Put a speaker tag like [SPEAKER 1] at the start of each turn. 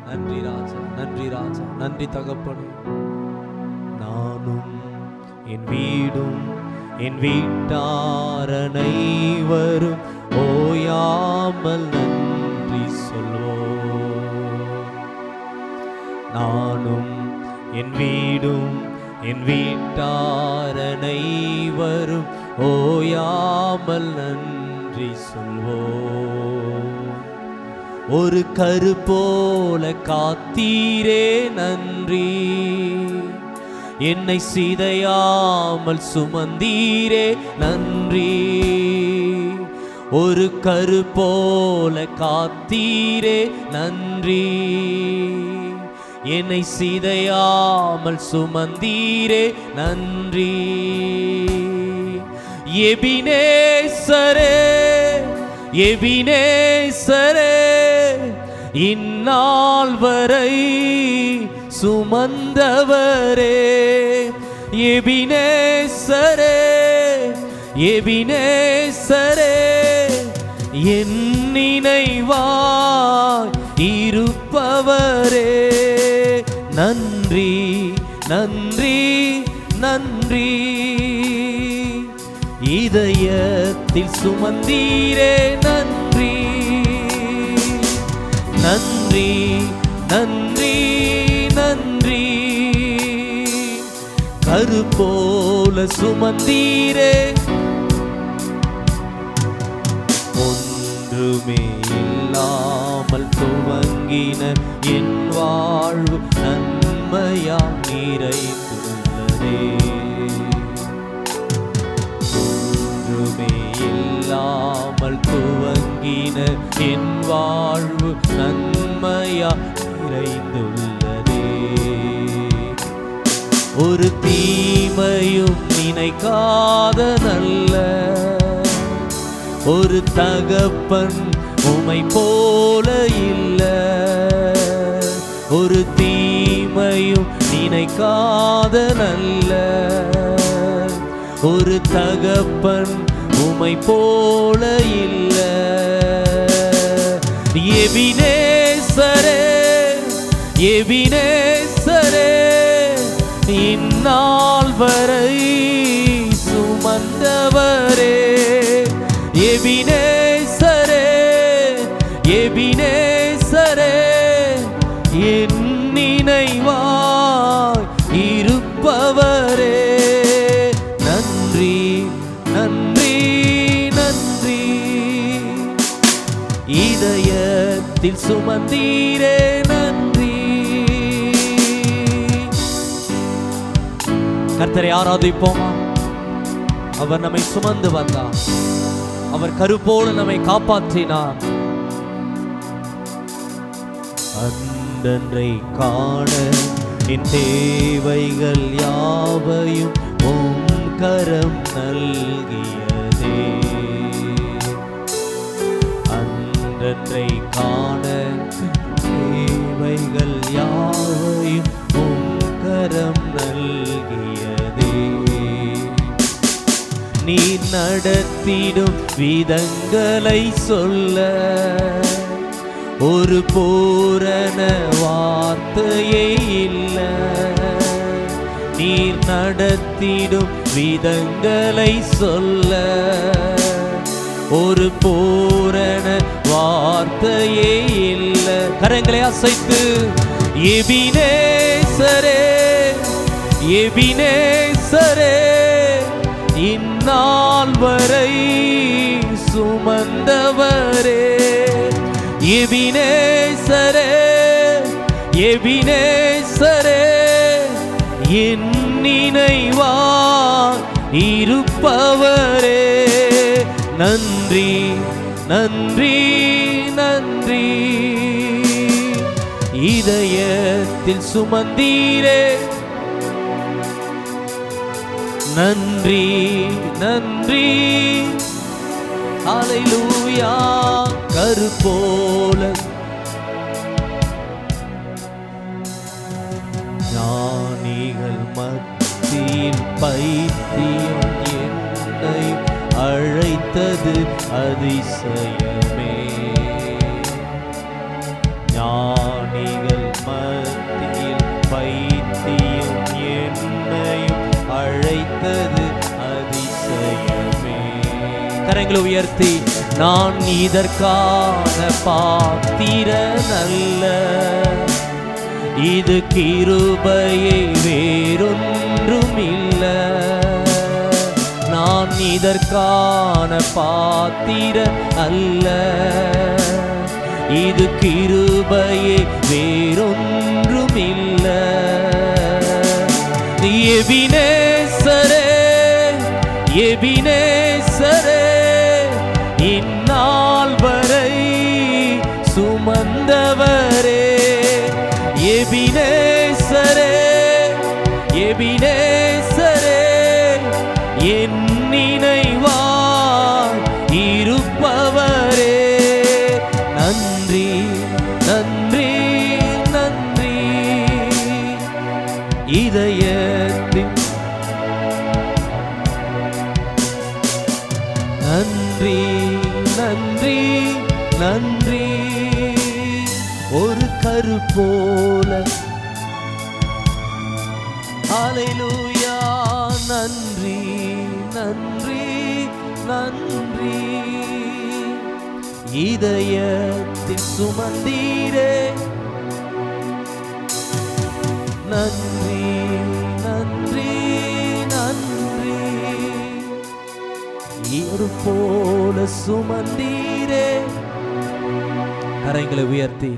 [SPEAKER 1] நன்றி ராஜா, நன்றி ராஜா, நன்றி தகப்பனே. நானும் என் வீடும் என் வீட்டார் அனைவரும் ஓயாமல் நன்றி சொல்வோம். நானும் என் வீடும் என் வீட்டார் அனைவரும் ஓயாமல் நன்றி சொல்வோம். ஒரு கரு போல காத்தீரே நன்றி, என்னை சிதையாமல் சுமந்தீரே நன்றி. ஒரு கரு போல காத்தீரே நன்றி, என்னை சிதையாமல் சுமந்தீரே நன்றி. எபினேசரே எபினேசரே, இந்நாள் வரை சுமந்தவரே. எபினேசரே எபினேசரே, என் நினைவாய் இருப்பவரே. நன்றி நன்றி நன்றி, இதயத்தில் சுமந்தீரே நன்றி. நன்றி நன்றி நன்றி, கரு போல சுமந்தீரே. ஒன்றுமே இல்லாமல் துவங்கின என் வாழ்வு நன்மையாம் நிறைந்துள்ளதே. ஒன்றுமே இல்லாமல் துவங்கின என் வாழ்வு நன்மையா நிறைந்துள்ளதே. ஒரு தீமையும் நினைக்காத நல்ல ஒரு தகப்பன் உமை போல இல்ல. ஒரு தீமையும் நினைக்காத நல்ல ஒரு தகப்பன் உமை போல இல்ல. எபினேசரே எபினேசரே, இந்நாள் வரை சுமந்தவரே. எபினேசரே எபினேசரே, என் நினைவாய் இருப்பவரே. நன்றி நன்றி நன்றி, இதயத்தில் சுமந்தீரே நன்றி. கர்த்தரை ஆராதிப்போமா? அவர் நம்மை சுமந்து வந்தார், அவர் கருப்போடு நம்மை காப்பாற்றினார். அன்றன்றை காண என் தேவைகள் யாவையும் உம் கரம் நல்கியதே. அன்றன்றை காண தேவைகள் யாவையும் உம் கரம் நல்கியதே. நீ நடத்திடும் விதங்களை சொல்ல ஒரு பூரண வார்த்தையே இல்ல. நீர் நடத்திடும் விதங்களை சொல்ல ஒரு பூரண வார்த்தையே இல்ல. கரங்களை அசைத்து எபினேசரே எபினேசரே, இந்நாள் வரை சுமந்தவரே. எபினேசரே எபினேசரே, என் நினைவாய் இருப்பவரே. நன்றி நன்றி நன்றி, இதயத்தில் சுமந்தீரே. நன்றி நன்றி ஹல்லேலூயா. கரு போல ஞானிகள் மத்தியில் பைத்தியம் என்னை அழைத்தது அதிசயம். கரங்களை உயர்த்தி நான் இதற்கான பாத்திரன் அல்ல, இது கிருபையே வேறொன்றும் இல்ல. நான் இதற்கான பாத்திரன் அல்ல, இது கிருபையே வேறொன்றும் இல்ல. எபினேசரே எபினேசரே இந்நாள் வரை சுமந்தவரே, எபினேசரே எபினேசரே என் நினைவாய் இருப்பவரே. நன்றி நன்றி நன்றி. இதயத்தின் நன்றி நன்றி நன்றி. ஒரு கரு போல ஹல்லேலூயா. நன்றி நன்றி நன்றி. இதயத்தில் சுமந்தீரே, நன்றி நன்றி நன்றி. இரு போல சுமந்தீரே. கரங்களை உயர்த்தி